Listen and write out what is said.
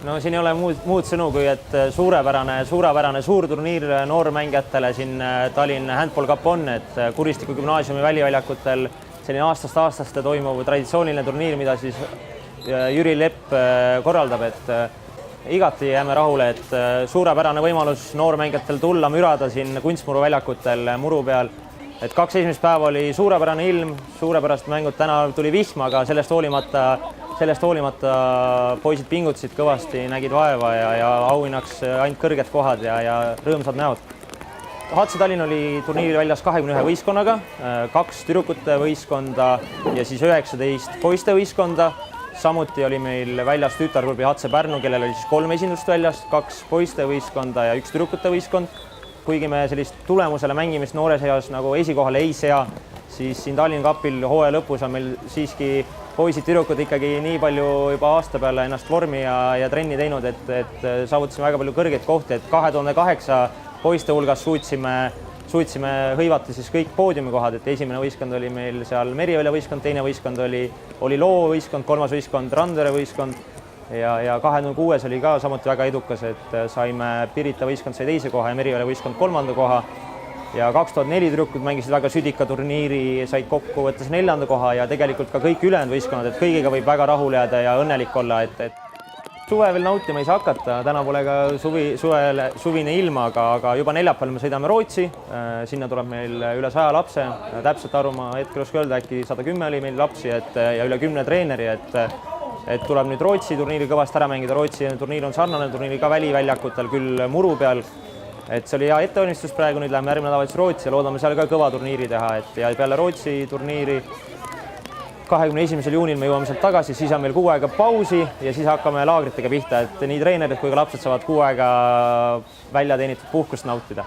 No siin ei ole muud sõnu, kui et suurepärane suurturniir noormängijatele siin Tallinn Handball Cup on, et Kuristiku gümnaasiumi väliväljakutel selline aastast aastaste toimuv traditsiooniline turniir, mida siis Jüri Lepp korraldab, et igati jääme rahule, et suurepärane võimalus noormängijatel tulla mürada siin kunstmuru väljakutel muru peal. Et 2 esimest päeva oli suurepärane ilm, suurepärased mängud, täna tuli vihm, aga sellest hoolimata poisid pingutasid kõvasti, nägid vaeva ja auhinnaks ainult kõrged kohad ja rõõmsad näod. HC Tallinn oli turniiril väljas 21 võistkonnaga, 2 tüdrukute võistkonda ja siis 19 poiste võistkonda. Samuti oli meil väljas tütargrupi HC Pärnu, kellel oli siis 3 esindust väljas, 2 poiste võistkonda ja 1 tüdrukute võistkond. Kuigi me sellist tulemusele mängimist noore seas nagu esikohale ei sea, siis siin Tallinn Cupil hooaja lõpus on meil siiski poisid-tüdrukud ikkagi nii palju juba aasta peale ennast vormi ja trenni teinud, et saavutasime väga palju kõrgeid kohti, et 2008 poiste hulgas suutsime hõivata siis kõik poodiumikohad, et esimene võistkond oli meil seal Merivälja võistkond, teine võistkond oli Loo võistkond, 3. võistkond Randvere võistkond ja 2006 oli ka samuti väga edukas, et saime Pirita võistkond sai 2. koha ja Merivälja võistkond 3. koha ja 2004 tüdrukud mängisid väga südika turniiri, said kokkuvõttes 4. koha ja tegelikult ka kõik ülejäänud võistkonnad, et kõigiga võib väga rahule jääda ja õnnelik olla, et suve veel nautima ei saa hakata, täna pole ka suvine ilm, aga juba neljapäeval me sõidame Rootsi, sinna tuleb meil üle 100 lapse, täpselt aru ma hetkel ei oska öelda, äkki 110 oli meil lapsi ja üle 10 treeneri, et tuleb nüüd Rootsi turniiri kõvasti ära mängida. Rootsi turniir on sarnane turniiri ka väliväljakutel, küll muru peal. Et see oli hea ettevalmistus praegu, nüüd läheme järgmine nädal Rootsi ja loodame seal ka kõva turniiri teha. Ja peale Rootsi turniiri 21. juunil me jõuame sealt tagasi, siis on meil 6 aega pausi ja siis hakkame laagritega pihta, et nii treenerid kui ka lapsed saavad 6 aega välja teenitud puhkust nautida.